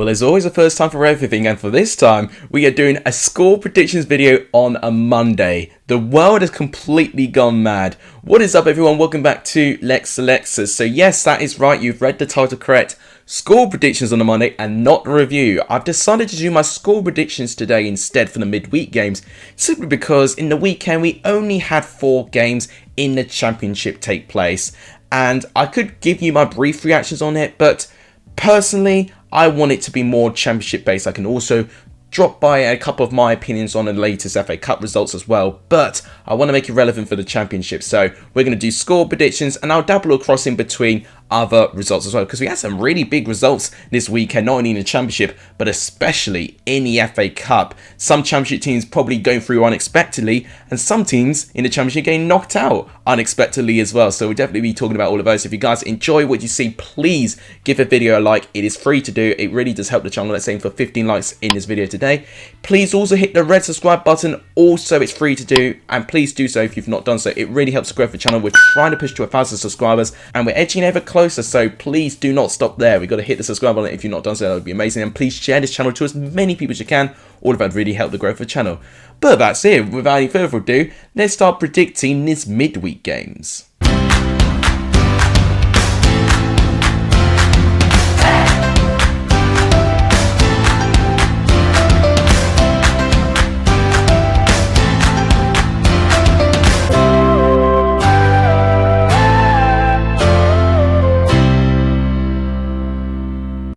Well, there's always a first time for everything, and for this time, we are doing a score predictions video on a Monday. The world has completely gone mad. What is up, everyone? Welcome back to Lex Alexas. So yes, that is right, you've read the title correct. Score predictions on a Monday and not a review. I've decided to do my score predictions today instead for the midweek games, simply because in the weekend we only had 4 games in the Championship take place. And I could give you my brief reactions on it, but personally, I want it to be more Championship based. I can also drop by a couple of my opinions on the latest FA Cup results as well, but I want to make it relevant for the Championship. So we're going to do score predictions, and I'll dabble across in between other results as well, because we had some really big results this weekend, not only in the Championship, but especially in the FA Cup. Some Championship teams probably going through unexpectedly, and some teams in the Championship getting knocked out unexpectedly as well. So we'll definitely be talking about all of those. If you guys enjoy what you see, please give a video a like. It is free to do. It really does help the channel. Let's aim for 15 likes in this video today. Please also hit the red subscribe button. Also, it's free to do, and please do so if you've not done so. It really helps grow the channel. We're trying to push to 1,000 subscribers, and we're edging ever closer. So please do not stop there. We've got to hit the subscribe button if you've not done so. That would be amazing. And please share this channel to as many people as you can. All of that really help the growth of the channel. But that's it. Without any further ado, let's start predicting this midweek games.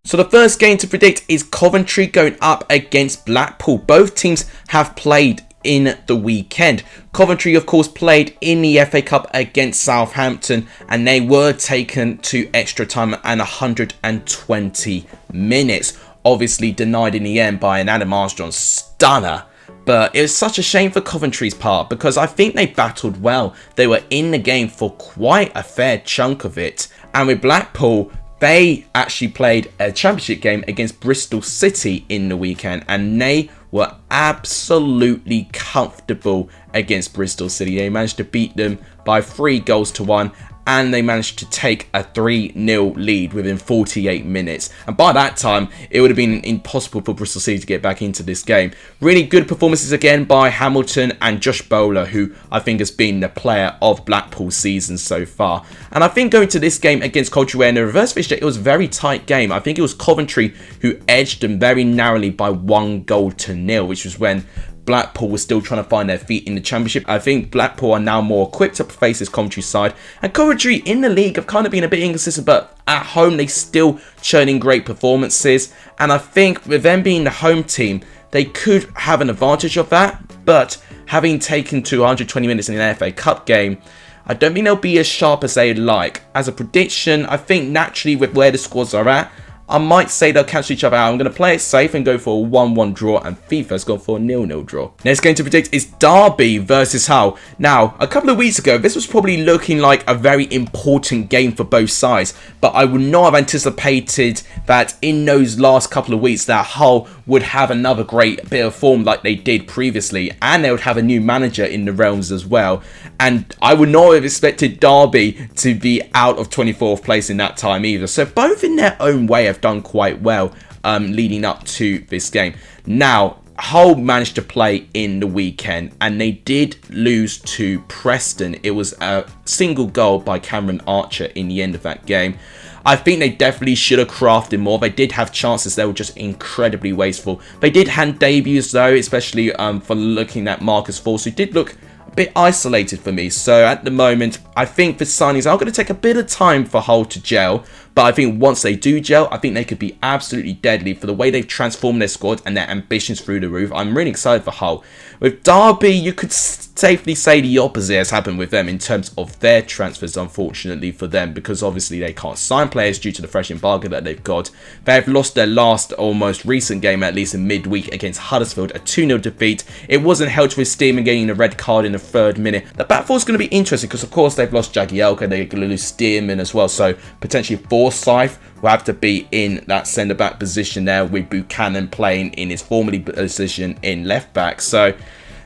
So the first game to predict is Coventry going up against Blackpool. Both teams have played in the weekend. Coventry, of course, played in the FA Cup against Southampton, and they were taken to extra time and 120 minutes. Obviously denied in the end by an Adam Armstrong stunner. But it was such a shame for Coventry's part, because I think they battled well. They were in the game for quite a fair chunk of it. And with Blackpool, they actually played a Championship game against Bristol City in the weekend, and they were absolutely comfortable against Bristol City. They managed to beat them by 3-1, and they managed to take a 3-0 lead within 48 minutes. And by that time, it would have been impossible for Bristol City to get back into this game. Really good performances again by Hamilton and Josh Bowler, who I think has been the player of Blackpool's season so far. And I think going to this game against Coventry, where in the reverse fixture, it was a very tight game. I think it was Coventry who edged them very narrowly by 1-0, which was when Blackpool was still trying to find their feet in the Championship. I think Blackpool are now more equipped to face this Coventry side. And Coventry in the league have kind of been a bit inconsistent, but at home they still churning great performances. And I think with them being the home team, they could have an advantage of that. But having taken to 120 minutes in an FA Cup game, I don't think they'll be as sharp as they'd like. As a prediction, I think naturally with where the squads are at, I might say they'll cancel each other out. I'm going to play it safe and go for a 1-1 draw, and Fifa's gone for a 0-0 draw. Next game to predict is Derby versus Hull. Now, a couple of weeks ago, this was probably looking like a very important game for both sides, but I would not have anticipated that in those last couple of weeks that Hull would have another great bit of form like they did previously, and they would have a new manager in the realms as well. And I would not have expected Derby to be out of 24th place in that time either. So both in their own way have done quite well leading up to this game. Now, Hull managed to play in the weekend, and they did lose to Preston. It was a single goal by Cameron Archer in the end of that game. I think they definitely should have crafted more. They did have chances. They were just incredibly wasteful. They did hand debuts though, especially for looking at Marcus Forss, who did look bit isolated for me. So at the moment, I think the signings are going to take a bit of time for Hull to gel, but I think once they do gel, I think they could be absolutely deadly for the way they've transformed their squad and their ambitions through the roof. I'm really excited for Hull. With Derby, you could safely say the opposite has happened with them in terms of their transfers, unfortunately for them, because obviously they can't sign players due to the fresh embargo that they've got. They've lost their last or most recent game, at least in midweek, against Huddersfield, a 2-0 defeat. It wasn't held to esteem and getting a red card in the 3rd minute. The back four is going to be interesting because, of course, they've lost Jagielka, they're going to lose Stearman as well, so potentially Forsyth will have to be in that centre-back position there, with Buchanan playing in his formerly position in left-back. So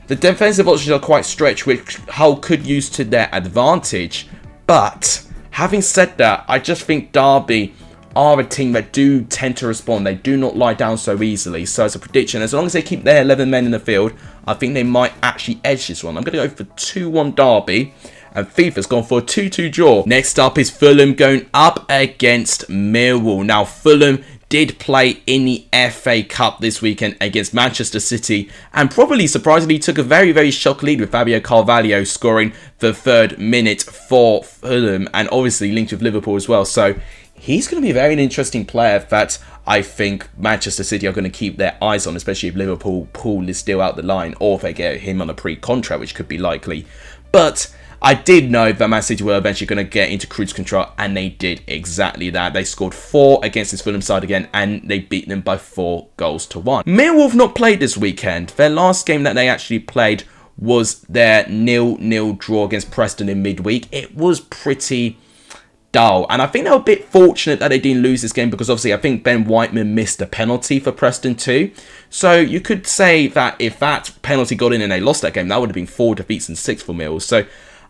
the defensive options are quite stretched, which Hull could use to their advantage. But having said that, I just think Derby are a team that do tend to respond. They do not lie down so easily. So as a prediction, as long as they keep their 11 men in the field, I think they might actually edge this one. I'm going to go for 2-1 Derby. And FIFA's gone for a 2-2 draw. Next up is Fulham going up against Millwall. Now, Fulham did play in the FA Cup this weekend against Manchester City and probably surprisingly took a very, very shock lead with Fabio Carvalho scoring the 3rd minute for Fulham and obviously linked with Liverpool as well. So he's going to be a very interesting player that I think Manchester City are going to keep their eyes on, especially if Liverpool pull this deal out the line or if they get him on a pre-contract, which could be likely. But I did know that Man City were eventually going to get into cruise control, and they did exactly that. They scored 4 against this Fulham side again, and they beat them by 4-1. Millwall have not played this weekend. Their last game that they actually played was their 0-0 draw against Preston in midweek. It was pretty dull, and I think they were a bit fortunate that they didn't lose this game because obviously I think Ben Whiteman missed a penalty for Preston too. So you could say that if that penalty got in and they lost that game, that would have been 4 defeats and 6 for Mills. So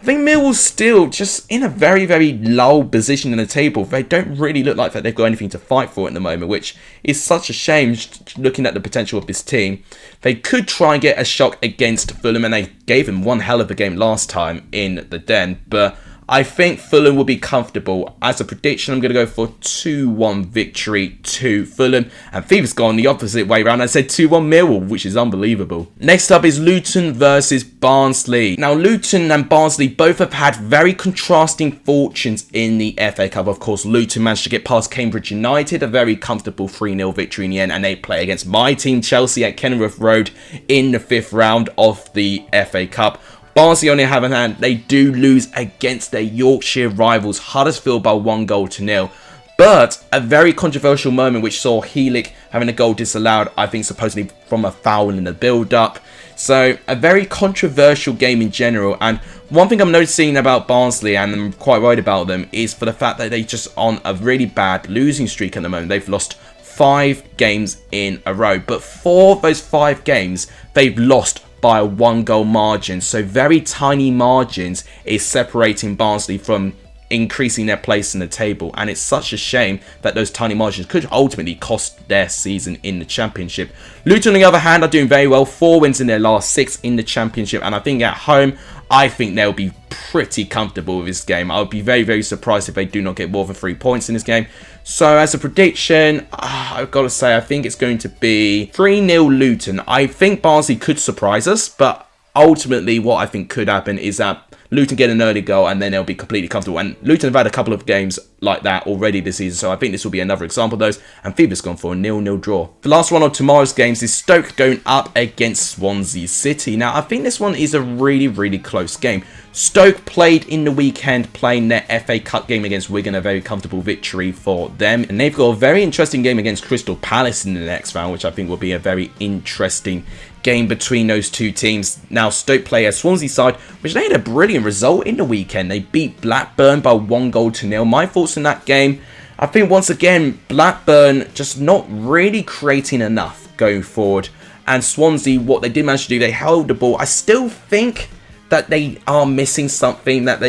I think Millwall's still just in a very, very low position in the table. They don't really look like that they've got anything to fight for at the moment, which is such a shame looking at the potential of this team. They could try and get a shock against Fulham, and they gave them one hell of a game last time in the Den, but I think Fulham will be comfortable. As a prediction, I'm going to go for 2-1 victory to Fulham. And FIFA's gone the opposite way around. I said 2-1 Millwall, which is unbelievable. Next up is Luton versus Barnsley. Now, Luton and Barnsley both have had very contrasting fortunes in the FA Cup. Of course, Luton managed to get past Cambridge United, a very comfortable 3-0 victory in the end. And they play against my team, Chelsea, at Kenilworth Road in the 5th round of the FA Cup. Barnsley, on the other hand, they do lose against their Yorkshire rivals Huddersfield by 1-0. But a very controversial moment which saw Helik having a goal disallowed, I think supposedly from a foul in the build-up. So a very controversial game in general. And one thing I'm noticing about Barnsley, and I'm quite worried about them, is for the fact that they're just on a really bad losing streak at the moment. They've lost 5 games in a row. But 4 of those 5 games, they've lost by a 1-goal margin. So very tiny margins is separating Barnsley from increasing their place in the table, and it's such a shame that those tiny margins could ultimately cost their season in the Championship. Luton, on the other hand, are doing very well. 4 wins in their last 6 in the Championship, and I think at home, I think they'll be pretty comfortable with this game. I would be very, very surprised if they do not get more than 3 points in this game. So as a prediction, I've got to say, I think it's going to be 3-0 Luton. I think Barnsley could surprise us, but ultimately what I think could happen is that Luton get an early goal and then they'll be completely comfortable. And Luton have had a couple of games like that already this season, so I think this will be another example of those. And FIFA's gone for a 0-0 draw. The last one of tomorrow's games is Stoke going up against Swansea City. Now, I think this one is a really, really close game. Stoke played in the weekend, playing their FA Cup game against Wigan, a very comfortable victory for them. And they've got a very interesting game against Crystal Palace in the next round, which I think will be a very interesting game between those two teams. Now, Stoke play a Swansea side, which they had a brilliant result in the weekend. They beat Blackburn by 1-0. My thoughts on that game, I think once again, Blackburn just not really creating enough going forward. And Swansea, what they did manage to do, they held the ball. I still think that they are missing something, that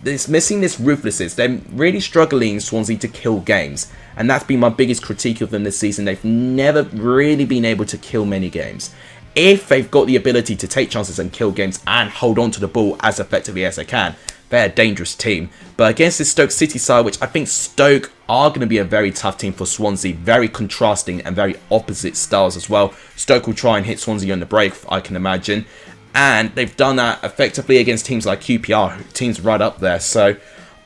it's missing this ruthlessness. They're really struggling, Swansea, to kill games. And that's been my biggest critique of them this season. They've never really been able to kill many games. If they've got the ability to take chances and kill games and hold on to the ball as effectively as they can, they're a dangerous team. But against this Stoke City side, which I think Stoke are going to be a very tough team for Swansea, very contrasting and very opposite styles as well. Stoke will try and hit Swansea on the break, I can imagine. And they've done that effectively against teams like QPR, teams right up there. So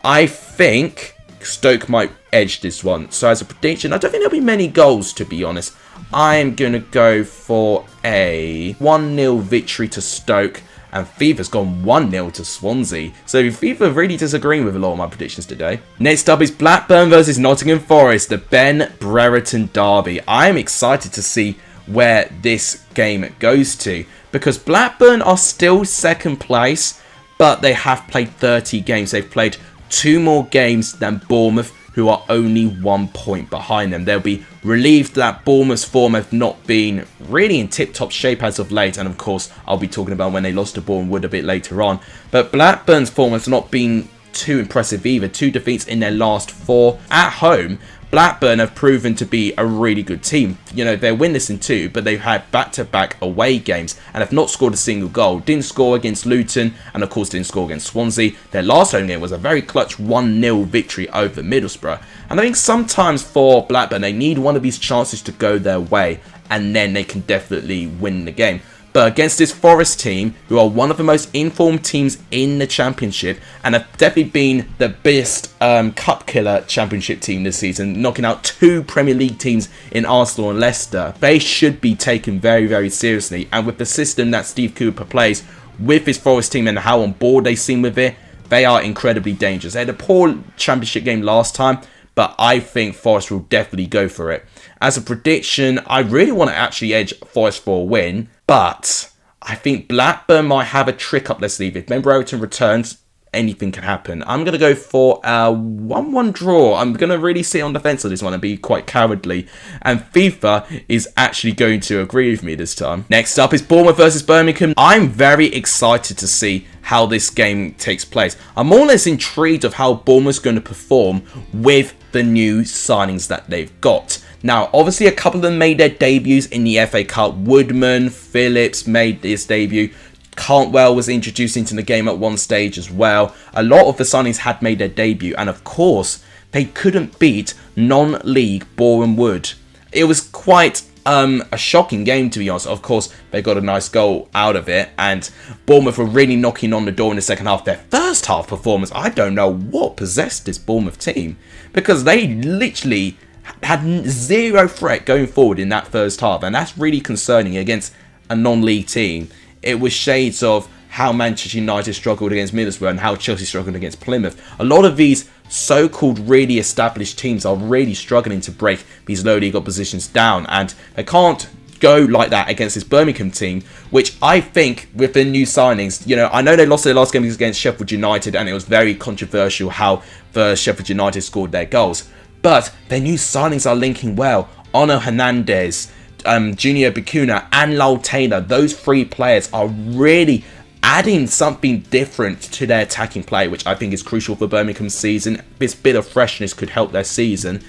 I think Stoke might edge this one. So as a prediction, I don't think there'll be many goals, to be honest. I'm going to go for a 1-0 victory to Stoke. And FIFA's gone 1-0 to Swansea. So FIFA really disagreeing with a lot of my predictions today. Next up is Blackburn versus Nottingham Forest, the Ben Brereton derby. I am excited to see where this game goes to, because Blackburn are still second place, but they have played 30 games. They've played 2 more games than Bournemouth, who are only 1 point behind them. They'll be relieved that Bournemouth's form have not been really in tip-top shape as of late. And of course, I'll be talking about when they lost to Bournemouth a bit later on. But Blackburn's form has not been too impressive either. 2 defeats in their last 4 at home. Blackburn have proven to be a really good team. You know, they're winless in 2, but they've had back-to-back away games and have not scored a single goal. Didn't score against Luton and, of course, didn't score against Swansea. Their last home game was a very clutch 1-0 victory over Middlesbrough. And I think sometimes for Blackburn, they need one of these chances to go their way, and then they can definitely win the game. But against this Forest team, who are one of the most informed teams in the Championship and have definitely been the best cup killer Championship team this season, knocking out 2 Premier League teams in Arsenal and Leicester, they should be taken very, very seriously. And with the system that Steve Cooper plays with his Forest team and how on board they seem with it, they are incredibly dangerous. They had a poor Championship game last time, but I think Forest will definitely go for it. As a prediction, I really want to actually edge Forest for a win, but I think Blackburn might have a trick up their sleeve. If Ben Brereton returns, anything can happen. I'm going to go for a 1-1 draw. I'm going to really sit on the fence on this one and be quite cowardly. And FIFA is actually going to agree with me this time. Next up is Bournemouth versus Birmingham. I'm very excited to see how this game takes place. I'm more or less intrigued of how Bournemouth's going to perform with the new signings that they've got. Now, obviously, a couple of them made their debuts in the FA Cup. Woodman, Phillips made his debut. Cantwell was introduced into the game at one stage as well. A lot of the signings had made their debut. And of course, they couldn't beat non-league Boreham Wood. It was quite a shocking game, to be honest. Of course, they got a nice goal out of it. And Bournemouth were really knocking on the door in the second half. Their first half performance, I don't know what possessed this Bournemouth team. Because they literally had zero threat going forward in that first half, and that's really concerning against a non-league team. It was shades of how Manchester United struggled against Middlesbrough and how Chelsea struggled against Plymouth. A lot of these so-called really established teams are really struggling to break these low league oppositions down, and they can't go like that against this Birmingham team, which I think with the new signings, you know, I know they lost their last game against Sheffield United and it was very controversial how the Sheffield United scored their goals. But their new signings are linking well. Ono Hernandez, Junior Bacuna and Lowell Taylor, those 3 players are really adding something different to their attacking play, which I think is crucial for Birmingham's season. This bit of freshness could help their season.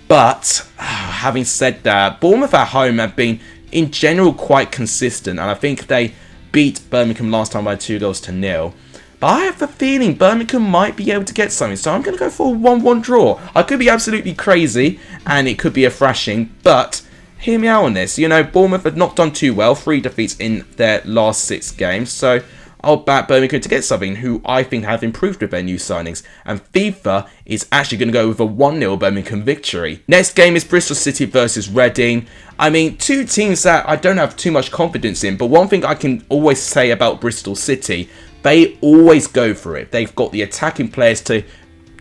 But having said that, Bournemouth at home have been in general quite consistent, and I think they beat Birmingham last time by 2-0. But I have a feeling Birmingham might be able to get something, so I'm going to go for a 1-1 draw. I could be absolutely crazy, and it could be a thrashing, but hear me out on this. You know, Bournemouth have not done too well, 3 defeats in their last 6 games, so I'll back Birmingham to get something, who I think have improved with their new signings. And FIFA is actually going to go with a 1-0 Birmingham victory. Next game is Bristol City versus Reading. I mean, 2 teams that I don't have too much confidence in, but one thing I can always say about Bristol City, they always go for it. They've got the attacking players to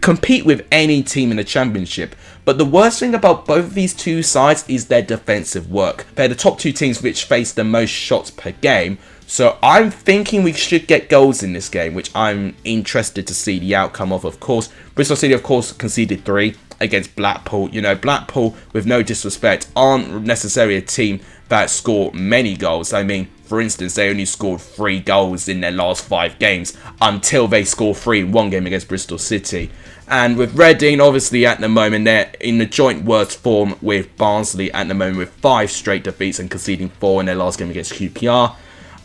compete with any team in the Championship. But the worst thing about both of these 2 sides is their defensive work. They're the top 2 teams which face the most shots per game. So I'm thinking we should get goals in this game, which I'm interested to see the outcome of. Of course, Bristol City, of course, conceded 3 against Blackpool. You know, Blackpool, with no disrespect, aren't necessarily a team that score many goals. I mean, for instance, they only scored 3 goals in their last 5 games until they scored 3 in one game against Bristol City. And with Reading, obviously at the moment, they're in the joint worst form with Barnsley at the moment with 5 straight defeats and conceding 4 in their last game against QPR.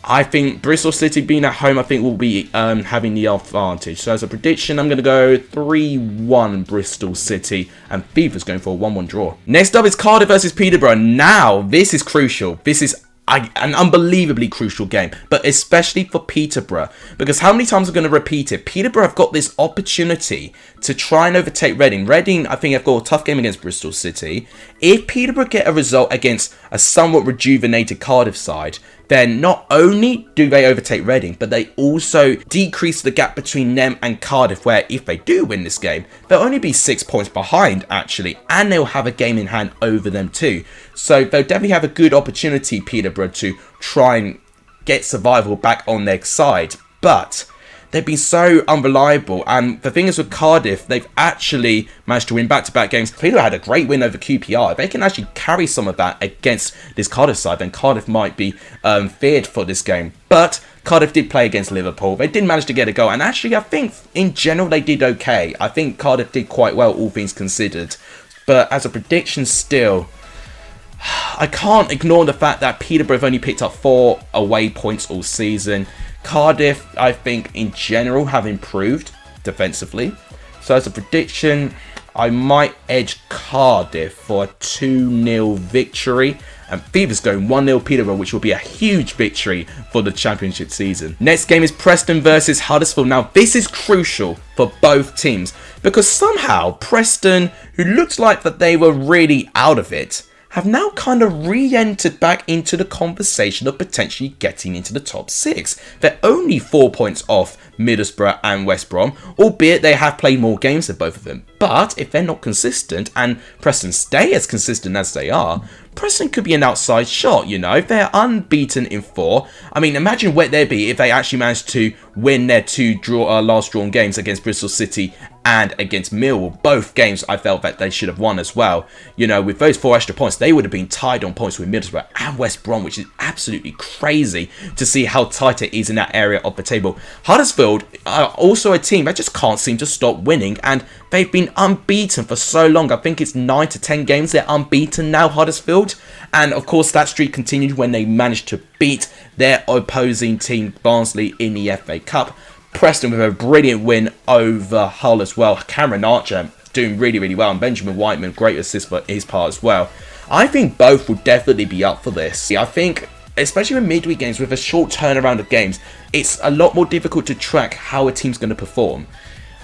I think Bristol City being at home, I think will be having the advantage. So as a prediction, I'm going to go 3-1 Bristol City, and FIFA's going for a 1-1 draw. Next up is Cardiff versus Peterborough. Now, this is crucial. This is an unbelievably crucial game, but especially for Peterborough, because how many times I'm going to repeat it? Peterborough have got this opportunity to try and overtake Reading. Reading, I think, have got a tough game against Bristol City. If Peterborough get a result against a somewhat rejuvenated Cardiff side, then not only do they overtake Reading, but they also decrease the gap between them and Cardiff, where if they do win this game, they'll only be 6 points behind, actually, and they'll have a game in hand over them too. So they'll definitely have a good opportunity, Peterborough, to try and get survival back on their side. But they've been so unreliable, and the thing is with Cardiff, they've actually managed to win back-to-back games. Peterborough had a great win over QPR. If they can actually carry some of that against this Cardiff side, then Cardiff might be feared for this game. But Cardiff did play against Liverpool. They did manage to get a goal, and actually I think in general they did okay. I think Cardiff did quite well, all things considered. But as a prediction still, I can't ignore the fact that Peterborough have only picked up 4 away points all season. Cardiff, I think, in general, have improved defensively. So as a prediction, I might edge Cardiff for a 2-0 victory. And Fifa's going 1-0 Peterborough, which will be a huge victory for the championship season. Next game is Preston versus Huddersfield. Now, this is crucial for both teams because somehow Preston, who looked like that they were really out of it, have now kind of re-entered back into the conversation of potentially getting into the top 6. They're only 4 points off Middlesbrough and West Brom, albeit they have played more games than both of them. But if they're not consistent, and Preston stay as consistent as they are, Preston could be an outside shot, you know. If they're unbeaten in 4, I mean, imagine where they'd be if they actually managed to win their 2 last drawn games against Bristol City and against Millwall. Both games I felt that they should have won as well. You know, with those 4 extra points, they would have been tied on points with Middlesbrough and West Brom, which is absolutely crazy to see how tight it is in that area of the table. Huddersfield are also a team that just can't seem to stop winning, and they've been unbeaten for so long. I think it's 9 to 10 games they're unbeaten now, Huddersfield. And of course, that streak continued when they managed to beat their opposing team, Barnsley, in the FA Cup. Preston with a brilliant win over Hull as well. Cameron Archer doing really, really well. And Benjamin Whiteman, great assist for his part as well. I think both will definitely be up for this. I think, especially with midweek games, with a short turnaround of games, it's a lot more difficult to track how a team's going to perform.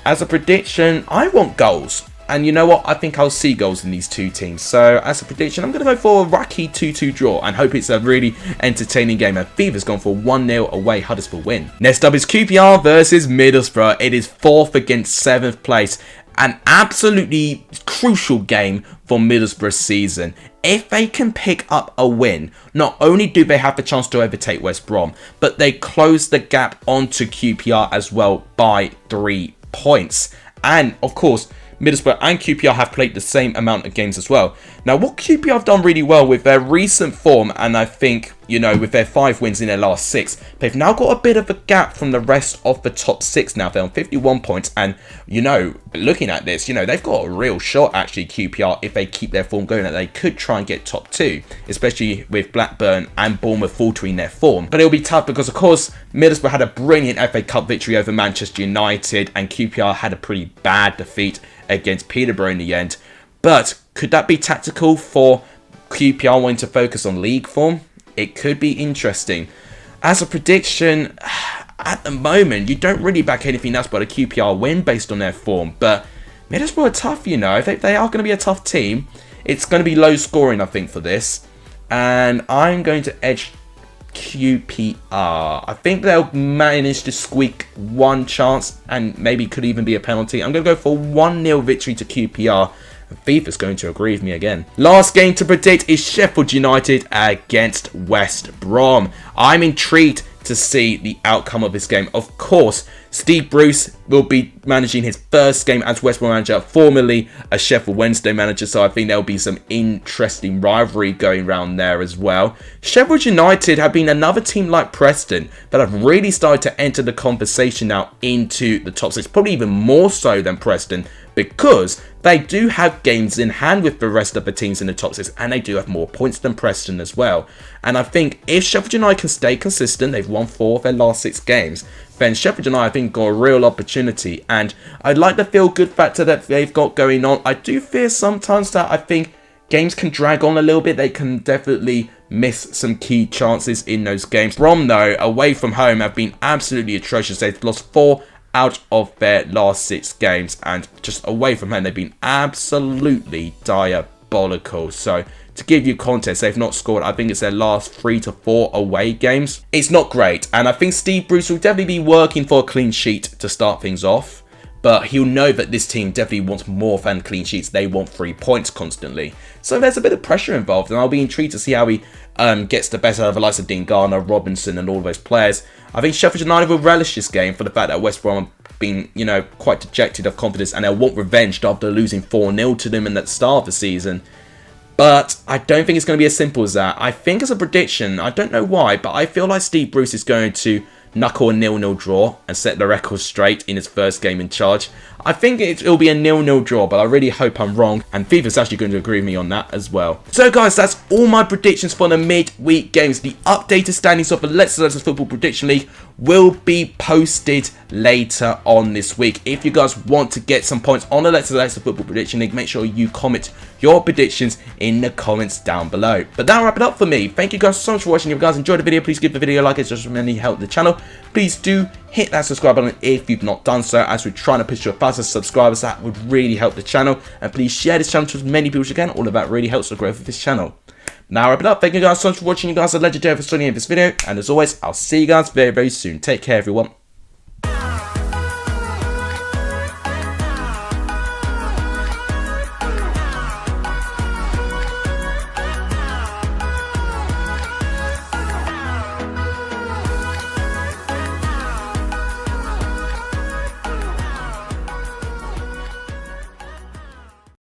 As a prediction, I want goals. And you know what? I think I'll see goals in these 2 teams. So as a prediction, I'm going to go for a wacky 2-2 draw and hope it's a really entertaining game. And Fever's gone for a 1-0 away Huddersfield win. Next up is QPR versus Middlesbrough. It is 4th against 7th place. An absolutely crucial game for Middlesbrough's season. If they can pick up a win, not only do they have the chance to overtake West Brom, but they close the gap onto QPR as well by 3 points. And of course, Middlesbrough and QPR have played the same amount of games as well. Now, what QPR have done really well with their recent form, and I think, you know, with their 5 wins in their last 6, they've now got a bit of a gap from the rest of the top 6 now. They're on 51 points, and, you know, looking at this, you know, they've got a real shot, actually, QPR, if they keep their form going, that they could try and get top 2, especially with Blackburn and Bournemouth faltering their form. But it'll be tough because, of course, Middlesbrough had a brilliant FA Cup victory over Manchester United, and QPR had a pretty bad defeat against Peterborough in the end. But could that be tactical for QPR wanting to focus on league form? It could be interesting. As a prediction, at the moment, you don't really back anything else but a QPR win based on their form. But Middlesbrough are tough, you know. They are going to be a tough team. It's going to be low scoring, I think, for this. And I'm going to edge QPR. I think they'll manage to squeak one chance and maybe could even be a penalty. I'm going to go for 1-0 victory to QPR. Fifa's going to agree with me again. Last game to predict is Sheffield United against West Brom. I'm intrigued to see the outcome of this game. Of course, Steve Bruce will be managing his first game as West Brom manager, formerly a Sheffield Wednesday manager, so I think there'll be some interesting rivalry going around there as well. Sheffield United have been another team like Preston that have really started to enter the conversation now into the top 6, probably even more so than Preston, because they do have games in hand with the rest of the teams in the top 6, and they do have more points than Preston as well. And I think if Sheffield United can stay consistent, they've won 4 of their last 6 games, then Sheffield United, I think, got a real opportunity. And I'd like the feel-good factor that they've got going on. I do fear sometimes that I think games can drag on a little bit. They can definitely miss some key chances in those games. Brom, though, away from home, have been absolutely atrocious. They've lost 4 out of their last 6 games, and just away from home, they've been absolutely diabolical. So to give you context, they've not scored, I think it's their last 3 to 4 away games. It's not great, and I think Steve Bruce will definitely be working for a clean sheet to start things off, but he'll know that this team definitely wants more than clean sheets. They want 3 points constantly. So there's a bit of pressure involved, and I'll be intrigued to see how he gets the best out of the likes of Dean Garner, Robinson, and all those players. I think Sheffield United will relish this game for the fact that West Brom have been, you know, quite dejected of confidence, and they'll want revenge after losing 4-0 to them in the start of the season. But I don't think it's going to be as simple as that. I think as a prediction, I don't know why, but I feel like Steve Bruce is going to knuckle a 0-0 draw and set the record straight in his first game in charge. I think it'll be a 0-0 draw, but I really hope I'm wrong, and FIFA's actually going to agree with me on that as well. So guys, that's all my predictions for the midweek games. The updated standings of the Let's Let's Football Prediction League will be posted later on this week. If you guys want to get some points on the Let's Let's Football Prediction League, make sure you comment your predictions in the comments down below. But that'll wrap it up for me. Thank you guys so much for watching. If you guys enjoyed the video, please give the video a like. It's just really help the channel. Please do hit that subscribe button if you've not done so, as we're trying to push to 1,000 subscribers. That would really help the channel, and please share this channel to as many people as you can. All of that really helps the growth of this channel. Now wrap it up. Thank you guys so much for watching. You guys are legendary for studying this video, and as always, I'll see you guys very soon. Take care, everyone.